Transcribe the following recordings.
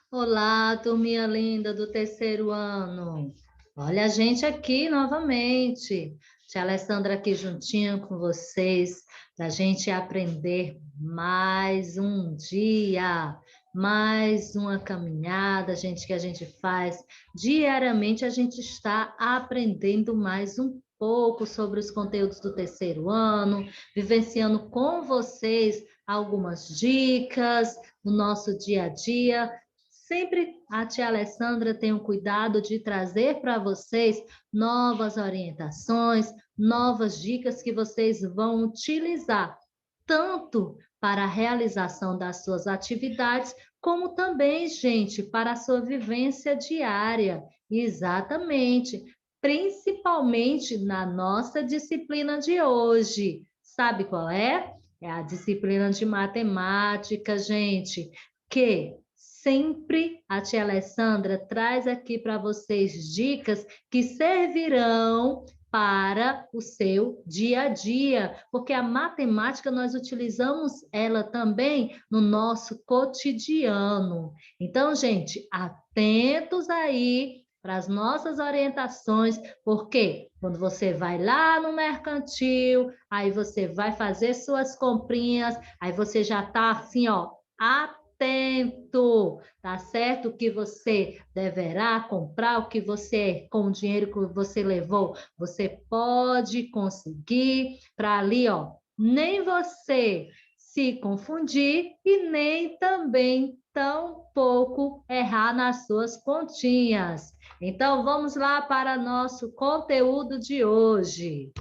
Olá, turminha linda do terceiro ano. Olha a gente aqui novamente. Tia Alessandra aqui juntinho com vocês, para a gente aprender mais um dia, mais uma caminhada, gente, que a gente faz diariamente. A gente está aprendendo mais um pouco sobre os conteúdos do terceiro ano, vivenciando com vocês algumas dicas no nosso dia a dia. Sempre a tia Alessandra tem o cuidado de trazer para vocês novas orientações, novas dicas que vocês vão utilizar, tanto para a realização das suas atividades, como também, gente, para a sua vivência diária. Exatamente, principalmente na nossa disciplina de hoje. Sabe qual é? É a disciplina de matemática, gente, que sempre a tia Alessandra traz aqui para vocês dicas que servirão para o seu dia a dia, porque a matemática nós utilizamos ela também no nosso cotidiano. Então, gente, atentos aí para as nossas orientações, porque quando você vai lá no mercantil, aí você vai fazer suas comprinhas, aí você já está assim, ó, atento, tá certo? O que você deverá comprar, o que você, com o dinheiro que você levou, você pode conseguir para ali, ó, nem você se confundir e nem também tão pouco errar nas suas continhas. Então, vamos lá para nosso conteúdo de hoje.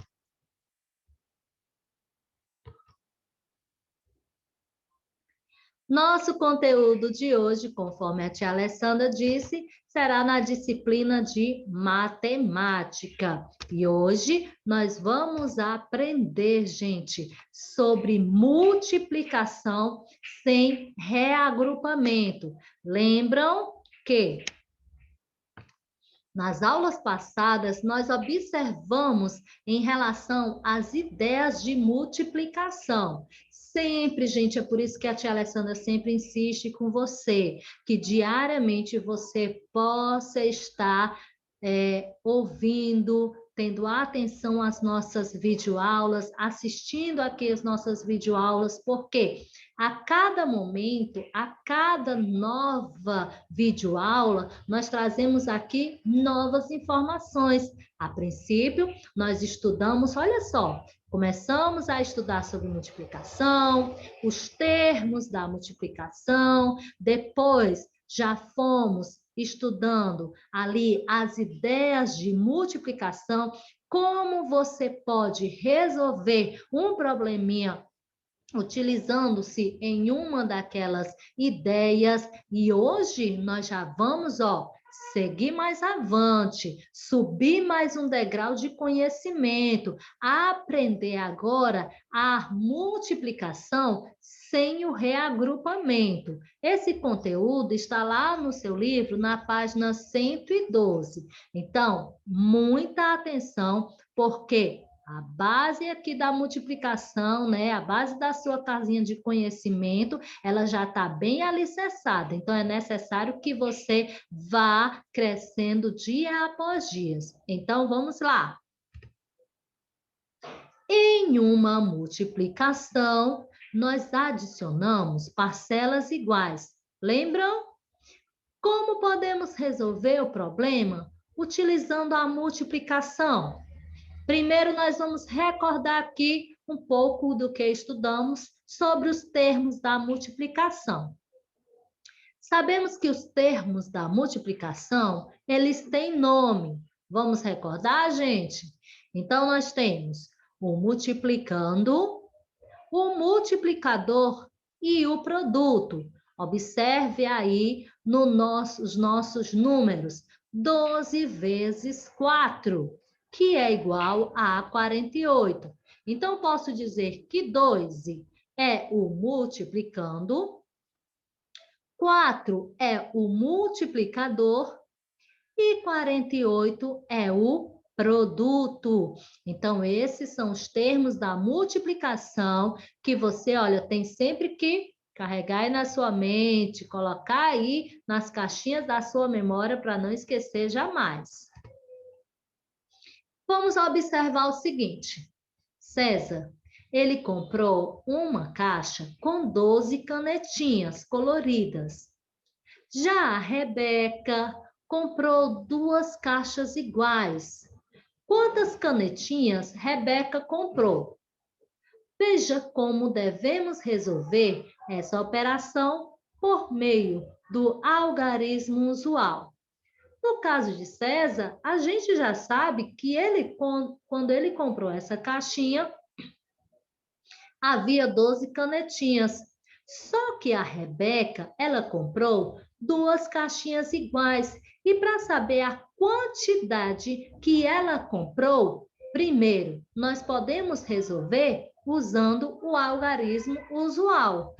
Nosso conteúdo de hoje, conforme a tia Alessandra disse, será na disciplina de matemática. E hoje nós vamos aprender, gente, sobre multiplicação sem reagrupamento. Lembram que nas aulas passadas, nós observamos em relação às ideias de multiplicação. Sempre, gente, é por isso que a tia Alessandra sempre insiste com você, que diariamente você possa estar ouvindo, tendo atenção às nossas videoaulas, assistindo aqui as nossas videoaulas, porque a cada momento, a cada nova videoaula, nós trazemos aqui novas informações. A princípio, nós estudamos, olha só, começamos a estudar sobre multiplicação, os termos da multiplicação, depois já fomos estudando ali as ideias de multiplicação, como você pode resolver um probleminha utilizando-se em uma daquelas ideias, e hoje nós já vamos, ó, seguir mais avante, subir mais um degrau de conhecimento, aprender agora a multiplicação sem o reagrupamento. Esse conteúdo está lá no seu livro, na página 112. Então, muita atenção, porque a base aqui da multiplicação, né? A base da sua casinha de conhecimento, ela já está bem alicerçada. Então, é necessário que você vá crescendo dia após dia. Então, vamos lá. Em uma multiplicação, nós adicionamos parcelas iguais. Lembram? Como podemos resolver o problema? Utilizando a multiplicação. Primeiro, nós vamos recordar aqui um pouco do que estudamos sobre os termos da multiplicação. Sabemos que os termos da multiplicação, eles têm nome. Vamos recordar, gente? Então, nós temos o multiplicando, o multiplicador e o produto. Observe aí os nossos números. 12 vezes 4, que é igual a 48. Então, posso dizer que 12 é o multiplicando, 4 é o multiplicador e 48 é o produto. Então, esses são os termos da multiplicação que você, olha, tem sempre que Carregar aí na sua mente, colocar aí nas caixinhas da sua memória para não esquecer jamais. Vamos observar o seguinte. César, ele comprou uma caixa com 12 canetinhas coloridas. Já a Rebeca comprou 2 caixas iguais. Quantas canetinhas Rebeca comprou? Veja como devemos resolver essa operação por meio do algarismo usual. No caso de César, a gente já sabe que quando ele comprou essa caixinha, havia 12 canetinhas. Só que a Rebeca, ela comprou 2 caixinhas iguais. E para saber a quantidade que ela comprou, primeiro, nós podemos resolver usando o algarismo usual.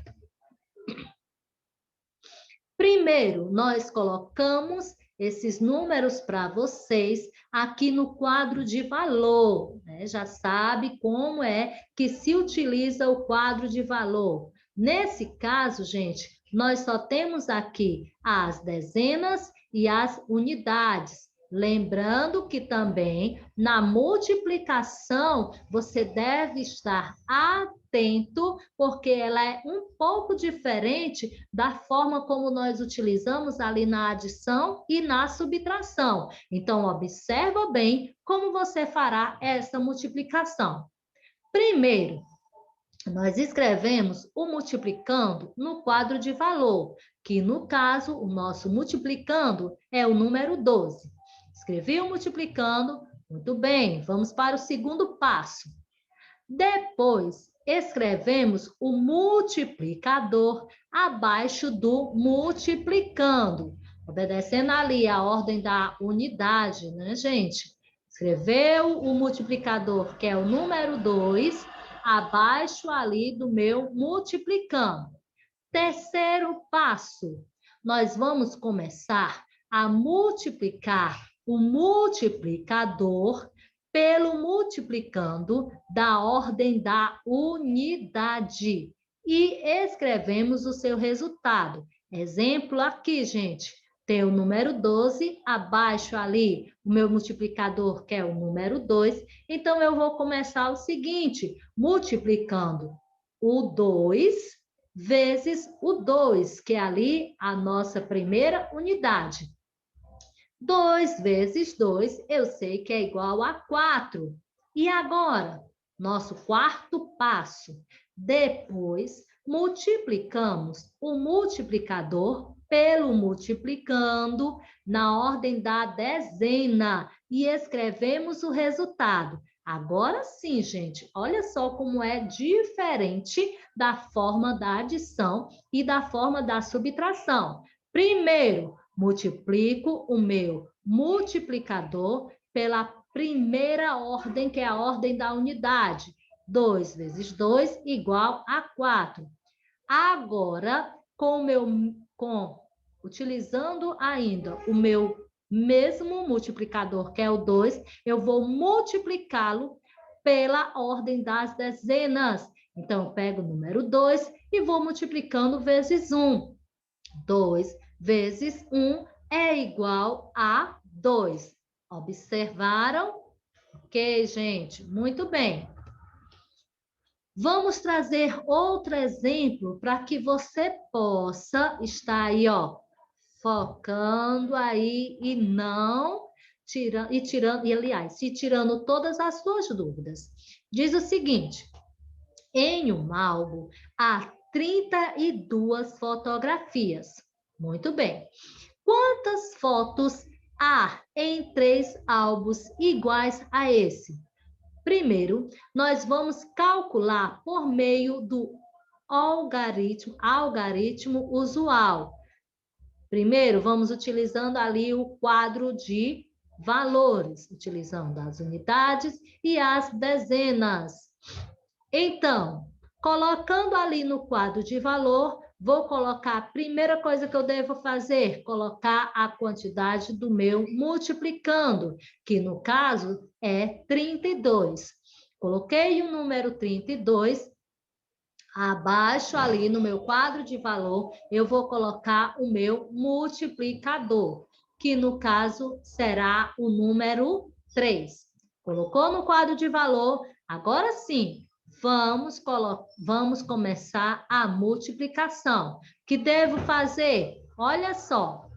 Primeiro, nós colocamos esses números para vocês aqui no quadro de valor, né? Já sabe como é que se utiliza o quadro de valor. Nesse caso, gente, nós só temos aqui as dezenas e as unidades. Lembrando que também na multiplicação você deve estar atento, porque ela é um pouco diferente da forma como nós utilizamos ali na adição e na subtração. Então, observa bem como você fará essa multiplicação. Primeiro, nós escrevemos o multiplicando no quadro de valor, que no caso, o nosso multiplicando é o número 12. Escrevi o multiplicando, muito bem, vamos para o segundo passo. Depois, escrevemos o multiplicador abaixo do multiplicando, obedecendo ali a ordem da unidade, né, gente? Escreveu o multiplicador, que é o número 2, abaixo ali do meu multiplicando. Terceiro passo, nós vamos começar a multiplicar o multiplicador pelo multiplicando da ordem da unidade e escrevemos o seu resultado. Exemplo aqui, gente, tem o número 12, abaixo ali o meu multiplicador, que é o número 2, então eu vou começar o seguinte, multiplicando o 2 vezes o 2, que é ali a nossa primeira unidade. 2 vezes 2, eu sei que é igual a 4. E agora, nosso quarto passo. Depois, multiplicamos o multiplicador pelo multiplicando na ordem da dezena e escrevemos o resultado. Agora sim, gente, olha só como é diferente da forma da adição e da forma da subtração. Primeiro, multiplico o meu multiplicador pela primeira ordem, que é a ordem da unidade. 2 vezes 2 igual a 4. Agora, utilizando ainda o meu mesmo multiplicador, que é o 2, eu vou multiplicá-lo pela ordem das dezenas. Então, eu pego o número 2 e vou multiplicando vezes 1. 2 vezes 1 é igual a 2. Observaram? Ok, gente? Muito bem. Vamos trazer outro exemplo para que você possa estar aí, ó, focando aí e não tirando, aliás, se tirando todas as suas dúvidas. Diz o seguinte: em um álbum há 32 fotografias. Muito bem. Quantas fotos há em 3 álbuns iguais a esse? Primeiro, nós vamos calcular por meio do algarismo usual. Primeiro, vamos utilizando ali o quadro de valores, utilizando as unidades e as dezenas. Então, colocando ali no quadro de valor, vou colocar, a primeira coisa que eu devo fazer, colocar a quantidade do meu multiplicando, que no caso é 32. Coloquei o número 32 Abaixo ali no meu quadro de valor, eu vou colocar o meu multiplicador, que no caso será o número 3. Colocou no quadro de valor, agora sim, vamos começar a multiplicação. Que devo fazer? Olha só,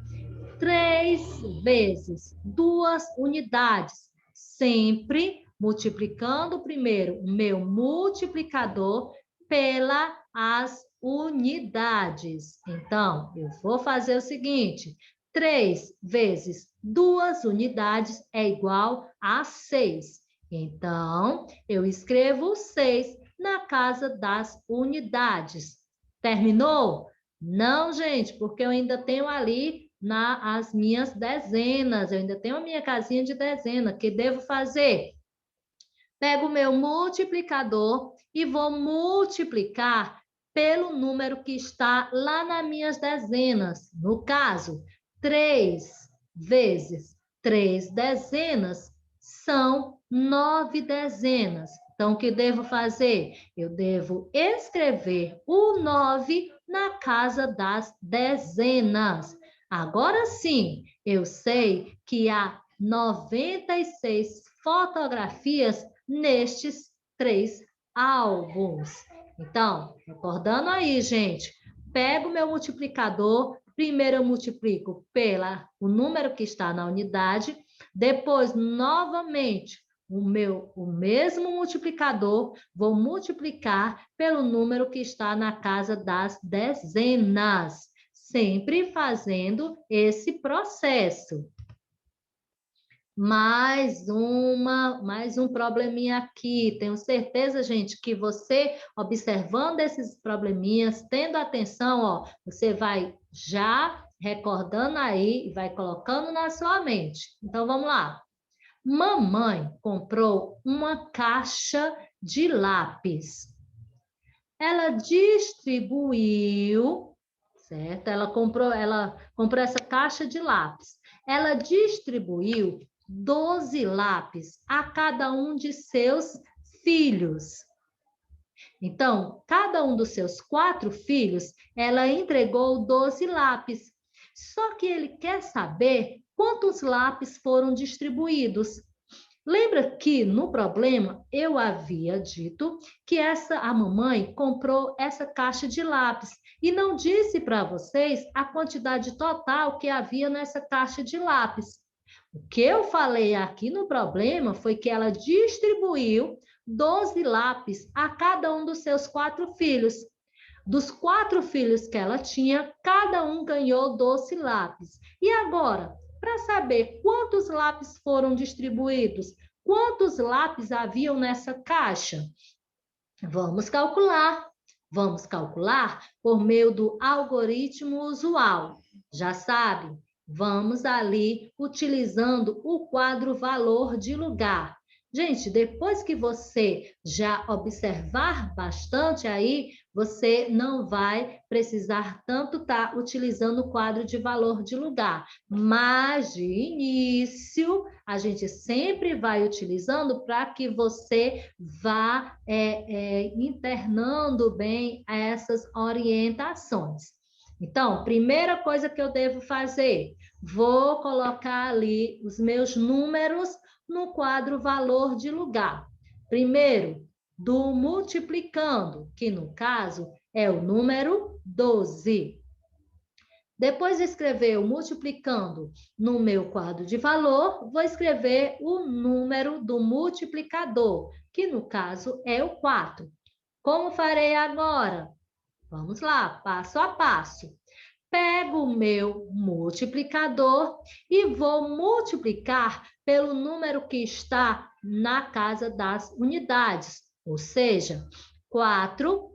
3 vezes 2 unidades, sempre multiplicando primeiro o meu multiplicador pelas unidades. Então, eu vou fazer o seguinte, 3 vezes 2 unidades é igual a 6. Então, eu escrevo 6 na casa das unidades. Terminou? Não, gente, porque eu ainda tenho ali as minhas dezenas, eu ainda tenho a minha casinha de dezena. Que devo fazer? Pego o meu multiplicador e vou multiplicar pelo número que está lá nas minhas dezenas. No caso, 3 vezes 3 dezenas são 9 dezenas. Então, o que devo fazer? Eu devo escrever o 9 na casa das dezenas. Agora sim, eu sei que há 96 fotografias nestes 3 álbuns. Então, recordando aí, gente, pego o meu multiplicador, primeiro eu multiplico o número que está na unidade, depois, novamente, o mesmo multiplicador, vou multiplicar pelo número que está na casa das dezenas, sempre fazendo esse processo. Mais um probleminha aqui. Tenho certeza, gente, que você, observando esses probleminhas, tendo atenção, ó, você vai já recordando aí e vai colocando na sua mente. Então, vamos lá. Mamãe comprou uma caixa de lápis. Ela distribuiu, certo? Ela comprou essa caixa de lápis. Ela distribuiu 12 lápis a cada um de seus filhos. Então, cada um dos seus 4 filhos, ela entregou 12 lápis. Só que ele quer saber quantos lápis foram distribuídos. Lembra que no problema eu havia dito que a mamãe comprou essa caixa de lápis e não disse para vocês a quantidade total que havia nessa caixa de lápis. O que eu falei aqui no problema foi que ela distribuiu 12 lápis a cada um dos seus 4 filhos. Dos 4 filhos que ela tinha, cada um ganhou 12 lápis. E agora, para saber quantos lápis foram distribuídos, quantos lápis haviam nessa caixa? Vamos calcular. Vamos calcular por meio do algoritmo usual. Já sabe, vamos ali utilizando o quadro valor de lugar. Gente, depois que você já observar bastante aí, você não vai precisar tanto estar utilizando o quadro de valor de lugar. Mas, de início, a gente sempre vai utilizando para que você vá internando bem essas orientações. Então, primeira coisa que eu devo fazer, vou colocar ali os meus números no quadro valor de lugar. Primeiro, do multiplicando, que no caso é o número 12. Depois de escrever o multiplicando no meu quadro de valor, vou escrever o número do multiplicador, que no caso é o 4. Como farei agora? Vamos lá, passo a passo. Pego o meu multiplicador e vou multiplicar pelo número que está na casa das unidades, ou seja, 4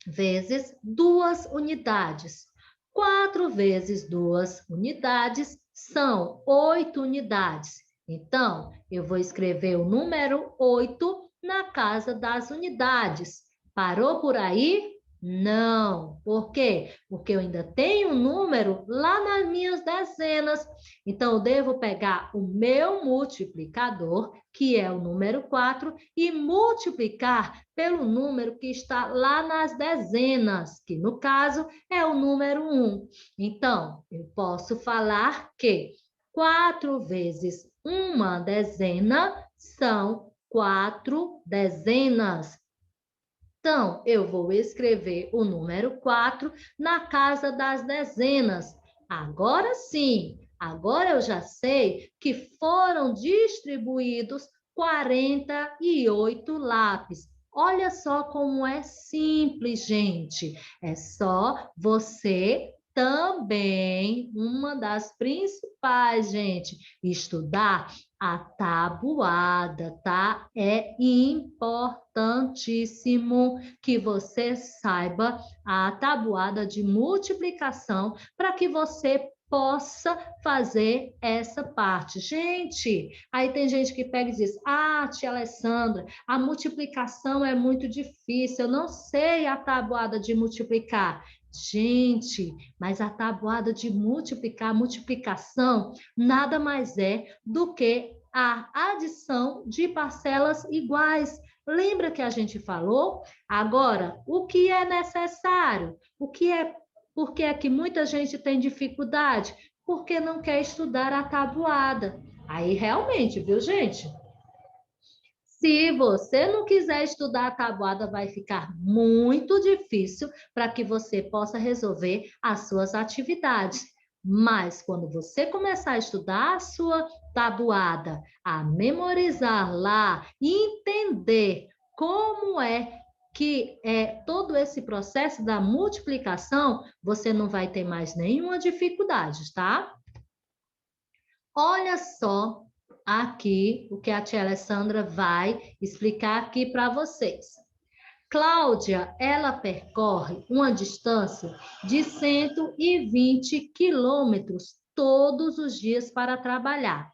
vezes 2 unidades. 4 vezes 2 unidades são 8 unidades. Então, eu vou escrever o número 8 na casa das unidades. Parou por aí? Não. Por quê? Porque eu ainda tenho um número lá nas minhas dezenas. Então, eu devo pegar o meu multiplicador, que é o número 4, e multiplicar pelo número que está lá nas dezenas, que no caso é o número 1. Então, eu posso falar que 4 vezes uma dezena são 4 dezenas. Então, eu vou escrever o número 4 na casa das dezenas. Agora sim, agora eu já sei que foram distribuídos 48 lápis. Olha só como é simples, gente. É só você também, uma das principais, gente, estudar a tabuada, tá? É importantíssimo que você saiba a tabuada de multiplicação para que você possa fazer essa parte. Gente, aí tem gente que pega e diz: Ah, tia Alessandra, a multiplicação é muito difícil, eu não sei a tabuada de multiplicar. Gente, mas a tabuada de multiplicar, multiplicação, nada mais é do que a adição de parcelas iguais. Lembra que a gente falou? Agora, o que é necessário? Por que é que muita gente tem dificuldade? Porque não quer estudar a tabuada. Aí realmente, viu, gente? Se você não quiser estudar a tabuada, vai ficar muito difícil para que você possa resolver as suas atividades. Mas quando você começar a estudar a sua tabuada, a memorizar lá e entender como é que é todo esse processo da multiplicação, você não vai ter mais nenhuma dificuldade, tá? Olha só aqui o que a tia Alessandra vai explicar aqui para vocês. Cláudia, ela percorre uma distância de 120 quilômetros todos os dias para trabalhar.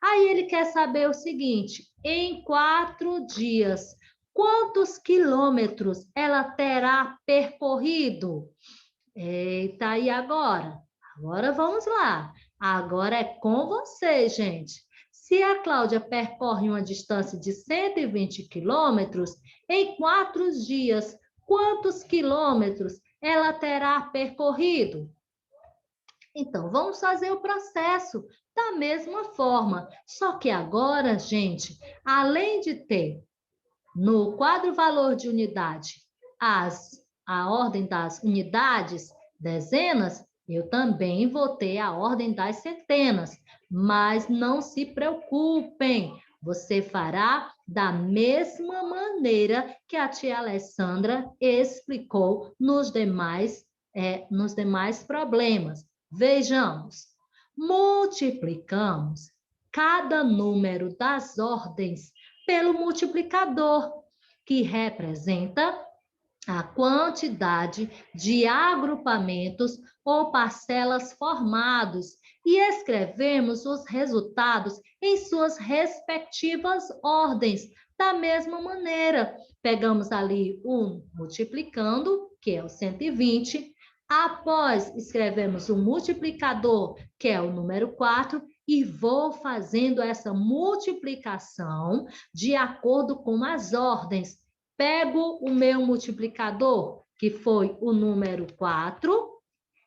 Aí ele quer saber o seguinte: em 4 dias, quantos quilômetros ela terá percorrido? Eita, e agora? Agora vamos lá. Agora é com vocês, gente. Se a Cláudia percorre uma distância de 120 quilômetros, em 4 dias, quantos quilômetros ela terá percorrido? Então, vamos fazer o processo da mesma forma. Só que agora, gente, além de ter no quadro valor de unidade a ordem das unidades, dezenas, eu também vou ter a ordem das centenas. Mas não se preocupem, você fará da mesma maneira que a tia Alessandra explicou nos demais problemas. Vejamos, multiplicamos cada número das ordens pelo multiplicador, que representa a quantidade de agrupamentos ou parcelas formados e escrevemos os resultados em suas respectivas ordens. Da mesma maneira, pegamos ali o multiplicando, que é o 120, após escrevemos o multiplicador, que é o número 4, e vou fazendo essa multiplicação de acordo com as ordens. Pego o meu multiplicador, que foi o número 4,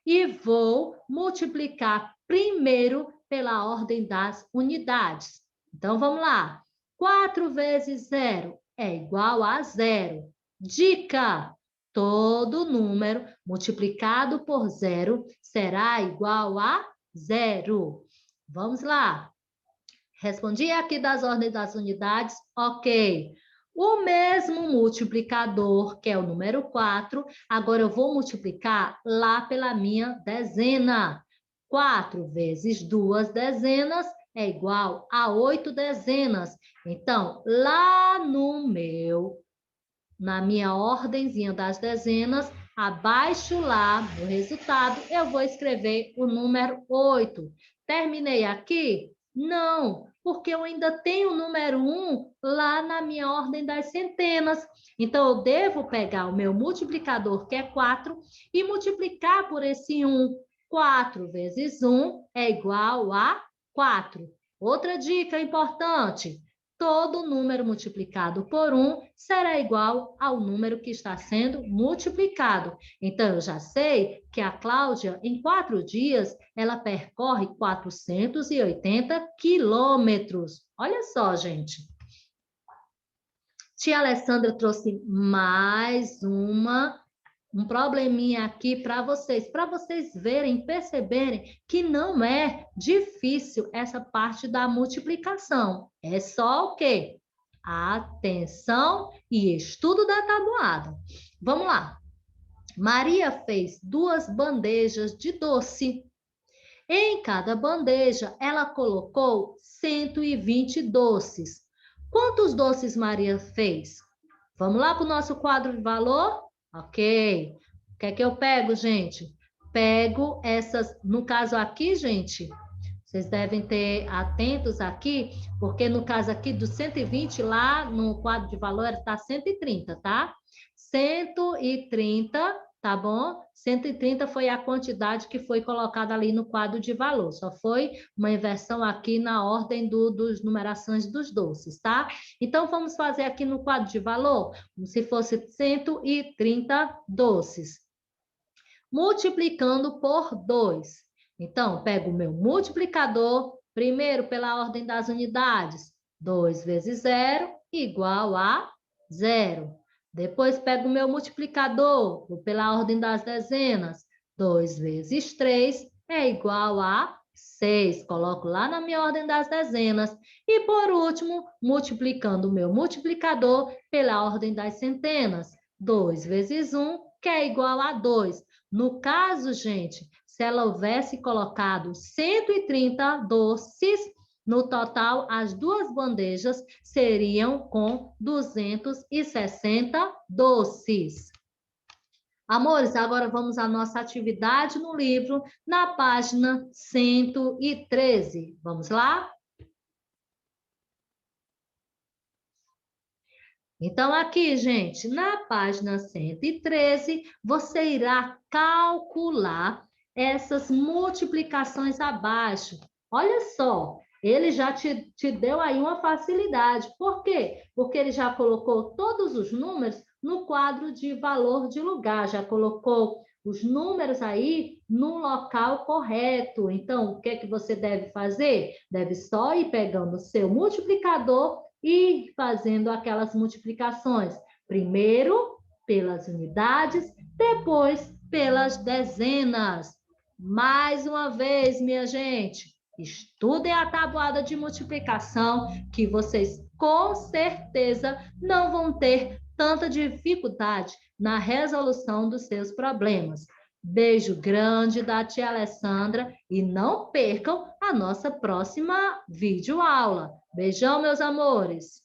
e vou multiplicar primeiro pela ordem das unidades. Então, vamos lá. 4 vezes 0 é igual a 0. Dica: todo número multiplicado por 0 será igual a 0. Vamos lá. Respondi aqui das ordens das unidades? Ok. O mesmo multiplicador, que é o número 4, agora eu vou multiplicar lá pela minha dezena. 4 vezes 2 dezenas é igual a 8 dezenas. Então, lá na minha ordenzinha das dezenas, abaixo lá no resultado, eu vou escrever o número 8. Terminei aqui? Não, porque eu ainda tenho o número 1 lá na minha ordem das centenas. Então, eu devo pegar o meu multiplicador, que é 4, e multiplicar por esse 1. 4 vezes 1 é igual a 4. Outra dica importante: todo número multiplicado por 1 será igual ao número que está sendo multiplicado. Então, eu já sei que a Cláudia, em 4 dias, ela percorre 480 quilômetros. Olha só, gente. Tia Alessandra trouxe mais um probleminha aqui para vocês verem, perceberem que não é difícil essa parte da multiplicação. É só o quê? Atenção e estudo da tabuada. Vamos lá. Maria fez 2 bandejas de doce. Em cada bandeja, ela colocou 120 doces. Quantos doces Maria fez? Vamos lá para o nosso quadro de valor? Ok. O que é que eu pego, gente? Pego essas, no caso aqui, gente, vocês devem ter atentos aqui, porque no caso aqui do 120, lá no quadro de valor está 130, tá? 130, tá bom? 130 foi a quantidade que foi colocada ali no quadro de valor. Só foi uma inversão aqui na ordem dos numerações dos doces, tá? Então, vamos fazer aqui no quadro de valor, como se fosse 130 doces. Multiplicando por 2. Então, pego o meu multiplicador, primeiro pela ordem das unidades. 2 vezes 0 igual a 0. Depois, pego o meu multiplicador pela ordem das dezenas. 2 vezes 3 é igual a 6. Coloco lá na minha ordem das dezenas. E, por último, multiplicando o meu multiplicador pela ordem das centenas. 2 vezes 1, que é igual a 2. No caso, gente, se ela houvesse colocado 130 doces, no total, as 2 bandejas seriam com 260 doces. Amores, agora vamos à nossa atividade no livro, na página 113. Vamos lá? Então, aqui, gente, na página 113, você irá calcular essas multiplicações abaixo. Olha só, ele já te deu aí uma facilidade. Por quê? Porque ele já colocou todos os números no quadro de valor de lugar, já colocou os números aí no local correto. Então, o que é que você deve fazer? Deve só ir pegando o seu multiplicador e fazendo aquelas multiplicações. Primeiro pelas unidades, depois pelas dezenas. Mais uma vez, minha gente, estudem a tabuada de multiplicação, que vocês com certeza não vão ter tanta dificuldade na resolução dos seus problemas. Beijo grande da tia Alessandra e não percam a nossa próxima videoaula. Beijão, meus amores!